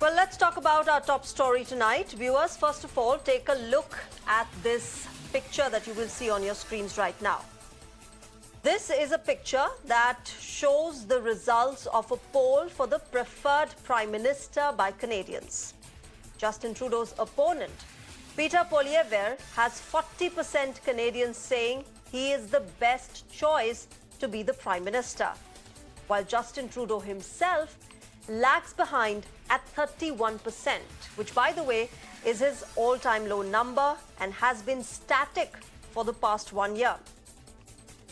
Well, let's talk about our top story tonight. Viewers, first of all, take a look at this picture that you will see on your screens right now. This is a picture that shows the results of a poll for the preferred Prime Minister by Canadians. Justin Trudeau's opponent, Peter Poilievre, has 40% Canadians saying he is the best choice to be the Prime Minister, while Justin Trudeau himself lags behind at 31%, which, by the way, is his all-time low number and has been static for the past 1 year.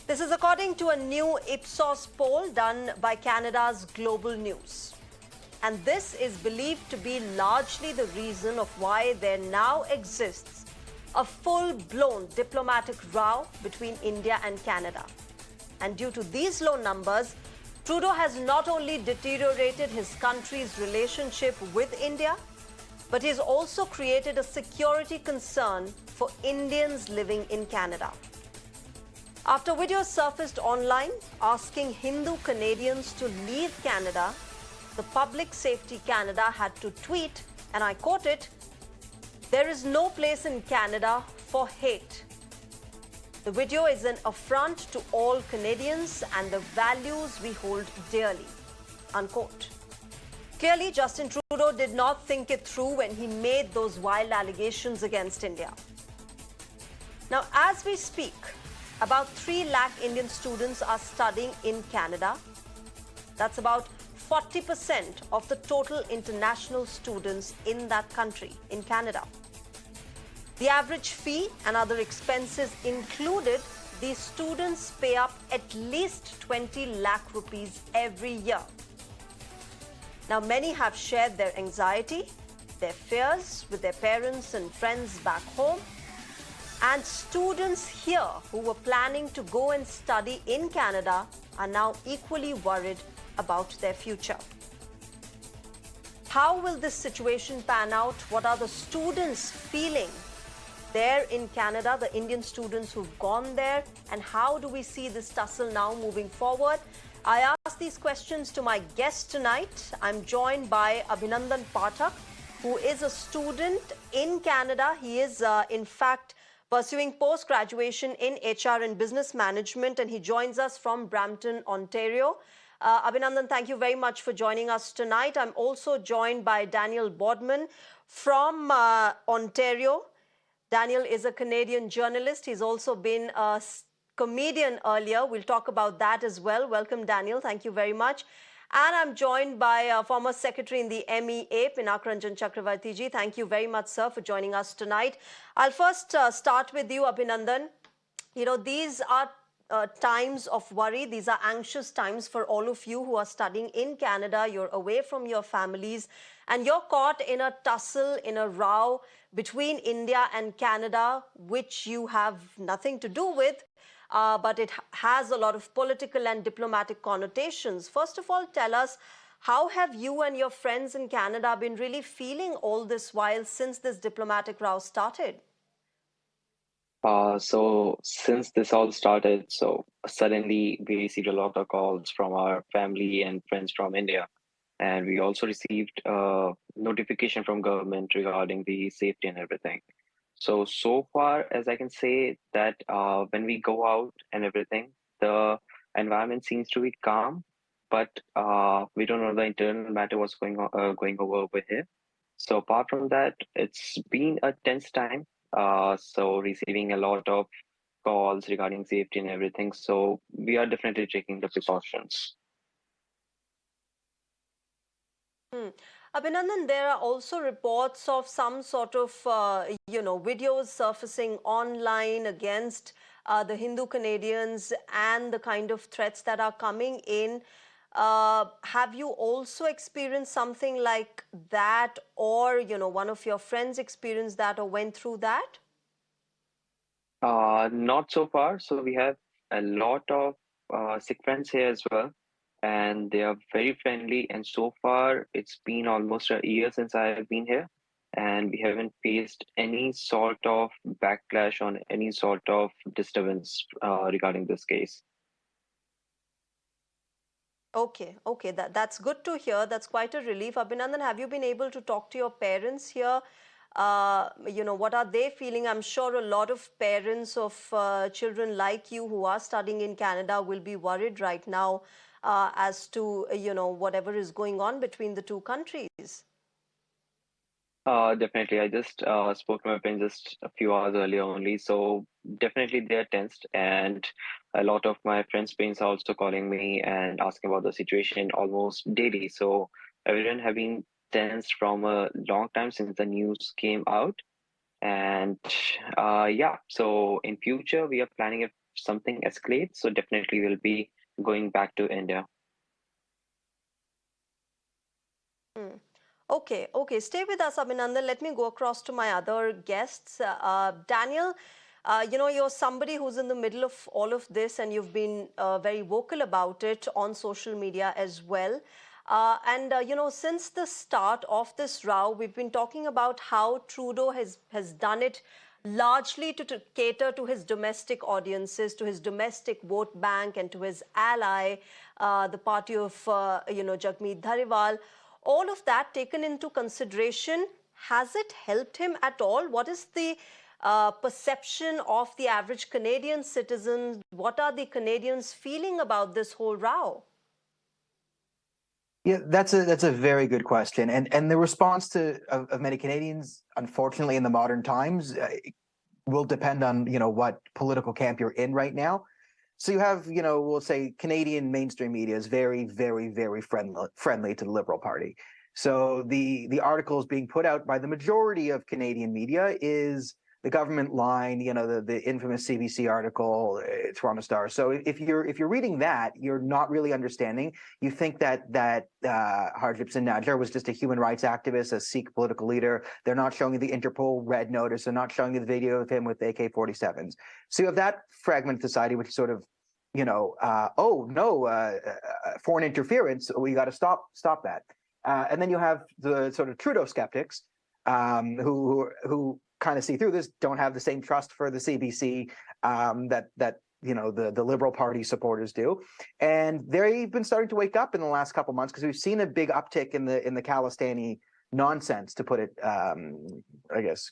This is according to a new Ipsos poll done by Canada's Global News. And this is believed to be largely the reason of why there now exists a full-blown diplomatic row between India and Canada. And due to these low numbers, Trudeau has not only deteriorated his country's relationship with India, but he's also created a security concern for Indians living in Canada. After videos surfaced online asking Hindu Canadians to leave Canada, the Public Safety Canada had to tweet, and I quote it, "There is no place in Canada for hate. The video is an affront to all Canadians and the values we hold dearly," unquote. Clearly, Justin Trudeau did not think it through when he made those wild allegations against India. Now, as we speak, about 3 lakh Indian students are studying in Canada. That's about 40% of the total international students in that country, in Canada. The average fee and other expenses included, these students pay up at least 20 lakh rupees every year. Now, many have shared their anxiety, their fears with their parents and friends back home. And students here who were planning to go and study in Canada are now equally worried about their future. How will this situation pan out? What are the students feeling there in Canada, the Indian students who've gone there? And how do we see this tussle now moving forward? I asked these questions to my guest tonight. I'm joined by Abhinandan Pathak, who is a student in Canada. He is, in fact, pursuing post-graduation in HR and business management, and he joins us from Brampton, Ontario. Abhinandan, thank you very much for joining us tonight. I'm also joined by Daniel Bordman from Ontario. Daniel is a Canadian journalist. He's also been a comedian earlier. We'll talk about that as well. Welcome, Daniel. Thank you very much. And I'm joined by former secretary in the MEA, Pinakaranjan Chakravarti ji. Thank you very much, sir, for joining us tonight. I'll first start with you, Abhinandan. You know, these are times of worry. These are anxious times for all of you who are studying in Canada. You're away from your families and you're caught in a tussle, in a row between India and Canada, which you have nothing to do with. But it has a lot of political and diplomatic connotations. First of all, tell us, how have you and your friends in Canada been really feeling all this while since this diplomatic row started? So since this all started, so suddenly we received a lot of calls from our family and friends from India. And we also received a notification from government regarding the safety and everything. So far as I can say that when we go out and everything, the environment seems to be calm, but we don't know the internal matter what's going over here. So apart from that, it's been a tense time. So receiving a lot of calls regarding safety and everything. So we are definitely taking the precautions. Abhinandan, there are also reports of some sort of, videos surfacing online against the Hindu Canadians and the kind of threats that are coming in. Have you also experienced something like that, or, one of your friends experienced that or went through that? Not so far. So we have a lot of Sikh friends here as well, and they are very friendly. And so far, it's been almost a year since I have been here, and we haven't faced any sort of backlash on any sort of disturbance regarding this case. Okay, okay, that's good to hear. That's quite a relief. Abhinandan, have you been able to talk to your parents here? What are they feeling? I'm sure a lot of parents of children like you who are studying in Canada will be worried right now as to, whatever is going on between the two countries. Definitely. I just spoke to my friend just a few hours earlier only. So definitely they're tensed, and a lot of my friends' parents are also calling me and asking about the situation almost daily. So everyone have been tensed from a long time since the news came out. And yeah, so in future we are planning if something escalates, so definitely we'll be going back to India. Hmm. Okay, okay. Stay with us, Abhinandan. Let me go across to my other guests. Daniel, you're somebody who's in the middle of all of this, and you've been very vocal about it on social media as well. Since the start of this row, we've been talking about how Trudeau has done it largely to cater to his domestic audiences, to his domestic vote bank, and to his ally, the party of, Jagmeet Dhariwal. All of that taken into consideration, has it helped him at all? What is the perception of the average Canadian citizen? What are the Canadians feeling about this whole row? Yeah, that's a very good question, and the response of many Canadians, unfortunately, in the modern times, will depend on what political camp you're in right now. So you have we'll say Canadian mainstream media is very very very friendly to the Liberal Party. So the articles being put out by the majority of Canadian media is the government line, the infamous CBC article, Toronto Star. So if you're reading that, you're not really understanding. You think that Harjit Singh Najjar was just a human rights activist, a Sikh political leader. They're not showing you the Interpol red notice. They're not showing you the video of him with AK-47s. So you have that fragment of society, which sort of, oh no, foreign interference. We got to stop that. And then you have the sort of Trudeau skeptics, who kind of see through this, don't have the same trust for the CBC that the Liberal Party supporters do, and they've been starting to wake up in the last couple months because we've seen a big uptick in the Khalistani nonsense, to put it, I guess,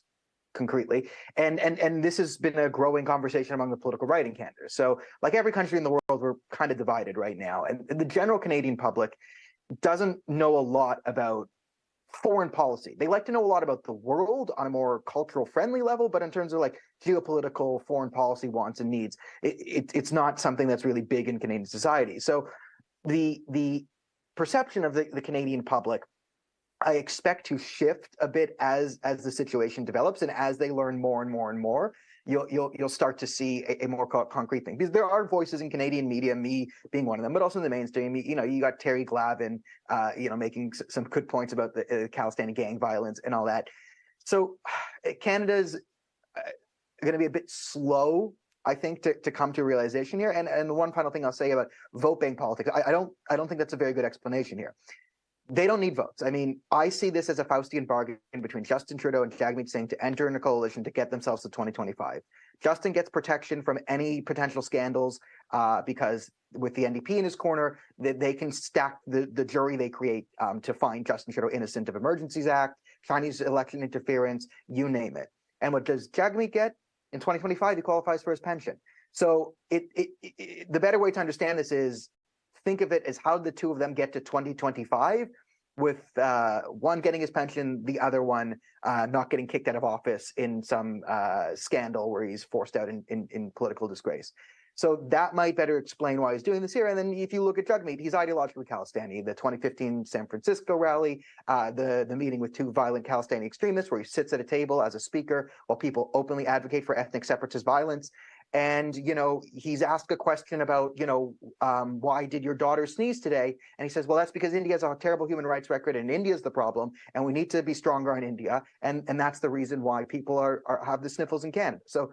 concretely, and this has been a growing conversation among the political right in Canada. So, like every country in the world, we're kind of divided right now, and the general Canadian public doesn't know a lot about foreign policy. They like to know a lot about the world on a more cultural friendly level, but in terms of like geopolitical foreign policy wants and needs, it's not something that's really big in Canadian society. So the perception of the Canadian public, I expect to shift a bit as the situation develops, and as they learn more and more and more, you'll start to see a more concrete thing. Because there are voices in Canadian media, me being one of them, but also in the mainstream. You got Terry Glavin, making some good points about the Khalistani gang violence and all that. So Canada's going to be a bit slow, I think, to come to a realization here. And the one final thing I'll say about vote bank politics, I don't think that's a very good explanation here. They don't need votes. I mean, I see this as a Faustian bargain between Justin Trudeau and Jagmeet Singh to enter in a coalition to get themselves to 2025. Justin gets protection from any potential scandals because with the NDP in his corner, they can stack the jury they create to find Justin Trudeau innocent of Emergencies Act, Chinese election interference, you name it. And what does Jagmeet get? In 2025, he qualifies for his pension. So the better way to understand this is, think of it as how the two of them get to 2025, with one getting his pension, the other one not getting kicked out of office in some scandal where he's forced out in political disgrace. So that might better explain why he's doing this here. And then if you look at Jagmeet, he's ideologically Khalistani. The 2015 San Francisco rally, the meeting with two violent Khalistani extremists where he sits at a table as a speaker while people openly advocate for ethnic separatist violence. And, he's asked a question about, why did your daughter sneeze today? And he says, well, that's because India has a terrible human rights record and India's the problem. And we need to be stronger on India. And that's the reason why people have the sniffles in Canada. So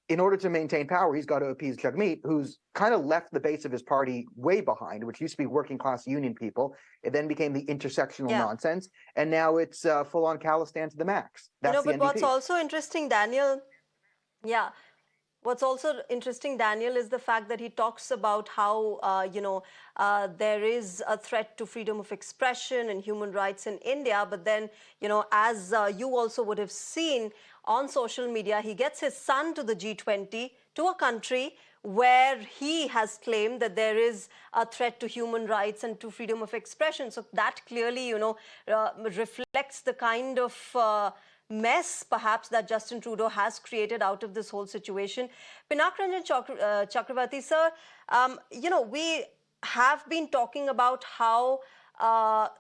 in order to maintain power, he's got to appease Jagmeet, who's kind of left the base of his party way behind, which used to be working class union people. It then became the intersectional nonsense. And now it's full on Khalistan to the max. That's the But NDP. what's also interesting, Daniel, yeah. What's also interesting, Daniel, is the fact that he talks about how, there is a threat to freedom of expression and human rights in India. But then, as you also would have seen on social media, he gets his son to the G20, to a country where he has claimed that there is a threat to human rights and to freedom of expression. So that clearly, reflects the kind of mess perhaps that Justin Trudeau has created out of this whole situation. Pinak Ranjan Chakravarti sir, we have been talking about how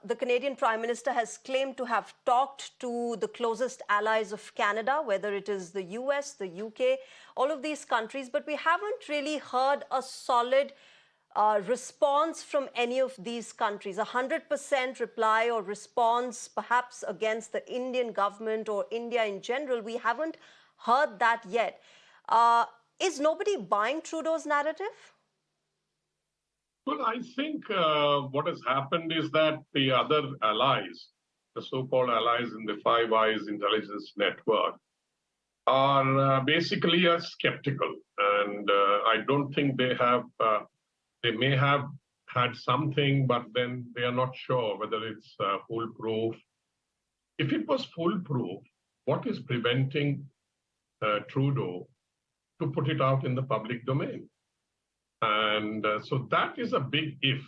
the Canadian Prime Minister has claimed to have talked to the closest allies of Canada, whether it is the US, the UK, all of these countries, but we haven't really heard a solid response from any of these countries, 100% reply or response perhaps against the Indian government or India in general. We haven't heard that yet. Is nobody buying Trudeau's narrative? Well, I think what has happened is that the other allies, the so-called allies in the Five Eyes intelligence network, are basically skeptical. And I don't think they may have had something, but then they are not sure whether it's foolproof. If it was foolproof, what is preventing Trudeau to put it out in the public domain? And so that is a big if,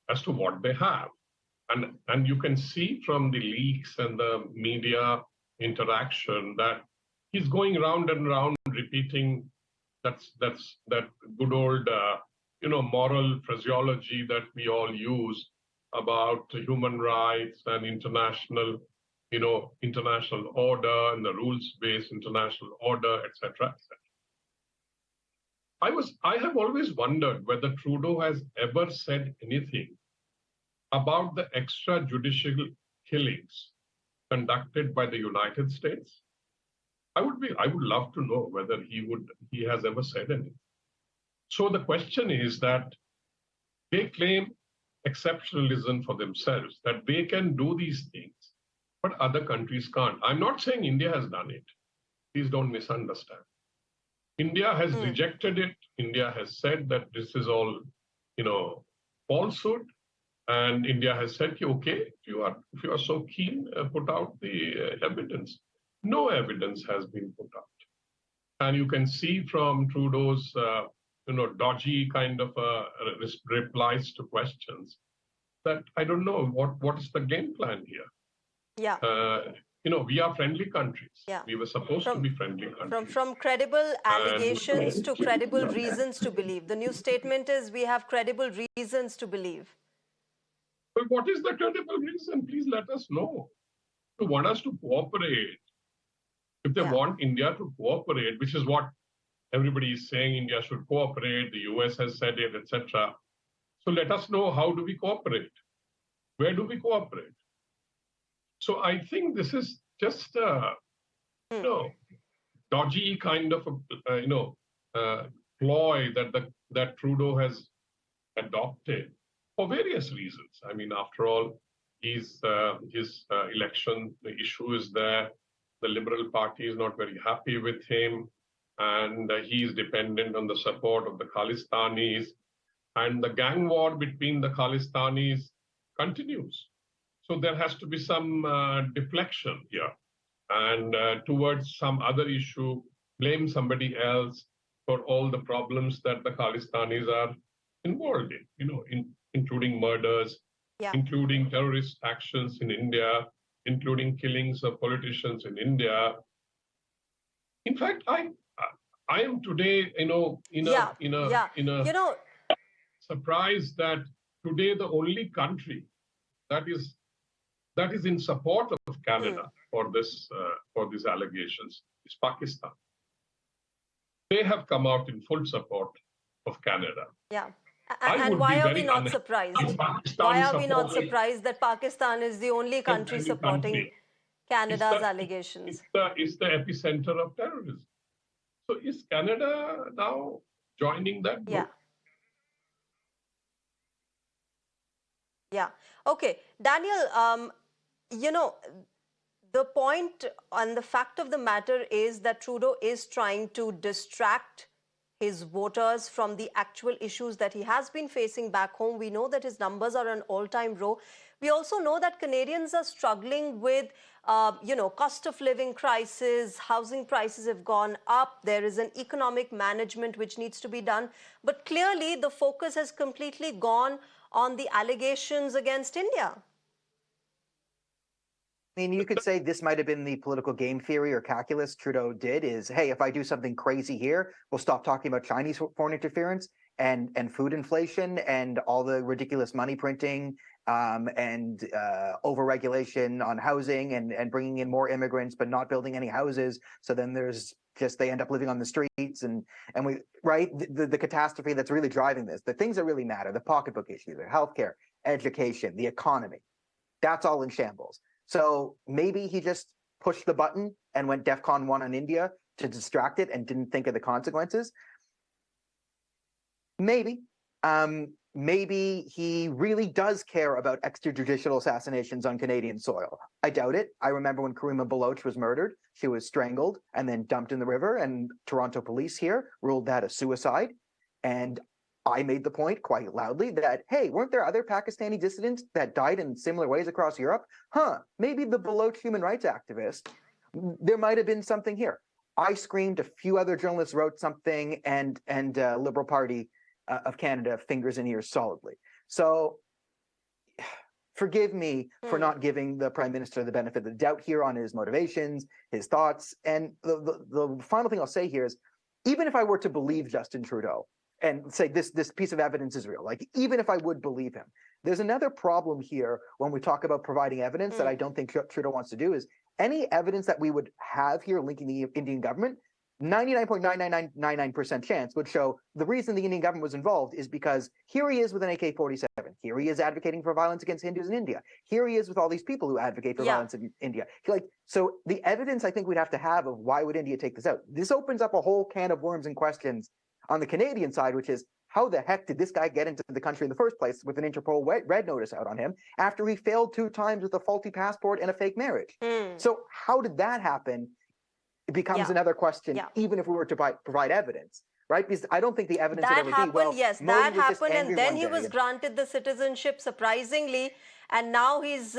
as to what they have. And you can see from the leaks and the media interaction that he's going round and round repeating that good old, moral phraseology that we all use about human rights and international order and the rules-based international order, etc., etc. I have always wondered whether Trudeau has ever said anything about the extrajudicial killings conducted by the United States. I would love to know whether he has ever said anything. So the question is that they claim exceptionalism for themselves, that they can do these things, but other countries can't. I'm not saying India has done it. Please don't misunderstand. India has rejected it. India has said that this is all, falsehood. And India has said, okay, if you are so keen, put out the evidence. No evidence has been put out. And you can see from Trudeau's, dodgy kind of replies to questions that I don't know what is the game plan here. Yeah. We are friendly countries. Yeah. We were supposed to be friendly countries. From credible allegations to credible reasons to believe. The new statement is we have credible reasons to believe. But what is the credible reason? Please let us know. They want us to cooperate. If they want India to cooperate, which is what everybody is saying, India should cooperate, the US has said it, etc. So let us know, how do we cooperate? Where do we cooperate? So I think this is just a dodgy kind of ploy that Trudeau has adopted for various reasons. I mean, after all, his election, the issue is there. The Liberal Party is not very happy with him, and he is dependent on the support of the Khalistanis. And the gang war between the Khalistanis continues. So there has to be some deflection here, and towards some other issue, blame somebody else for all the problems that the Khalistanis are involved in, including murders, including terrorist actions in India, including killings of politicians in India. In fact, I am today, surprised that today the only country that is in support of Canada for these allegations is Pakistan. They have come out in full support of Canada. Yeah. And why are we not surprised? Why are we not surprised that Pakistan is the only country supporting Canada's allegations? It's the epicenter of terrorism. So is Canada now joining that group? Yeah. Okay. Daniel, The point and the fact of the matter is that Trudeau is trying to distract his voters from the actual issues that he has been facing back home. We know that his numbers are an all-time low. We also know that Canadians are struggling with, cost of living crisis, housing prices have gone up, there is an economic management which needs to be done. But clearly, the focus has completely gone on the allegations against India. I mean, you could say this might have been the political game theory or calculus Trudeau did is, hey, if I do something crazy here, we'll stop talking about Chinese foreign interference and food inflation and all the ridiculous money printing and overregulation on housing and bringing in more immigrants, but not building any houses. So then there's just, they end up living on the streets and we, right? The catastrophe that's really driving this, the things that really matter, the pocketbook issues, the healthcare, education, the economy, that's all in shambles. So maybe he just pushed the button and went DEFCON 1 on India to distract it and didn't think of the consequences. Maybe. Maybe he really does care about extrajudicial assassinations on Canadian soil. I doubt it. I remember when Karima Baloch was murdered, she was strangled and then dumped in the river, and Toronto police here ruled that a suicide. And I made the point quite loudly that, hey, weren't there other Pakistani dissidents that died in similar ways across Europe? Maybe the Baloch human rights activist, there might have been something here. I screamed, a few other journalists wrote something, and Liberal Party of Canada fingers and ears solidly. So forgive me for not giving the Prime Minister the benefit of the doubt here on his motivations, his thoughts. And the final thing I'll say here is, even if I were to believe Justin Trudeau, and say this piece of evidence is real, like even if I would believe him, there's another problem here when we talk about providing evidence that I don't think Trudeau wants to do is any evidence that we would have here linking the Indian government, 99.99999% chance would show the reason the Indian government was involved is because here he is with an AK-47. Here he is advocating for violence against Hindus in India. Here he is with all these people who advocate for violence in India. So the evidence I think we'd have to have of why would India take this out? This opens up a whole can of worms and questions on the Canadian side, which is, how the heck did this guy get into the country in the first place with an Interpol red notice out on him after he failed 2 times with a faulty passport and a fake marriage? So how did that happen? It becomes another question, even if we were to provide evidence, right? Because I don't think the evidence would ever be, well, yes, that happened, and then he was granted the citizenship, surprisingly. And now he's,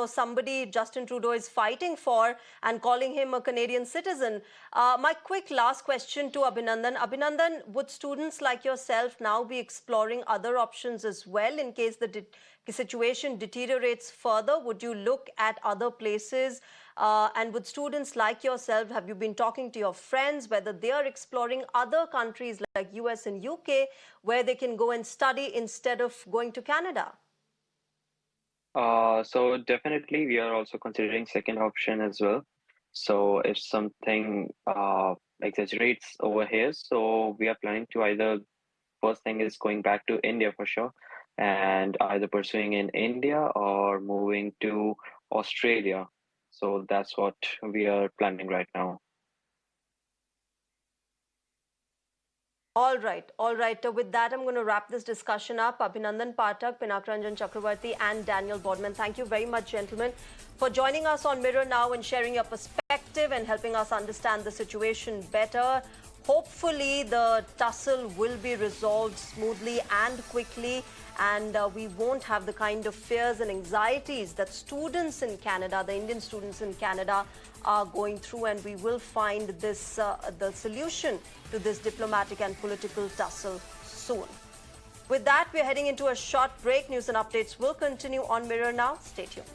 somebody Justin Trudeau is fighting for and calling him a Canadian citizen. My quick last question to Abhinandan. Abhinandan, would students like yourself now be exploring other options as well in case the situation deteriorates further? Would you look at other places? And with students like yourself, have you been talking to your friends whether they are exploring other countries like US and UK where they can go and study instead of going to Canada? So definitely we are also considering second option as well. So if something exaggerates over here, so we are planning to either, first thing is going back to India for sure, and either pursuing in India or moving to Australia. So that's what we are planning right now. All right. With that, I'm going to wrap this discussion up. Abhinandan Pathak, Pinakaranjan Chakravarti, and Daniel Bordman, thank you very much, gentlemen, for joining us on Mirror Now and sharing your perspective and helping us understand the situation better. Hopefully, the tussle will be resolved smoothly and quickly, and we won't have the kind of fears and anxieties that students in Canada, the Indian students in Canada, are going through, and we will find this the solution to this diplomatic and political tussle soon. With that, we're heading into a short break. News and updates will continue on Mirror Now. Stay tuned.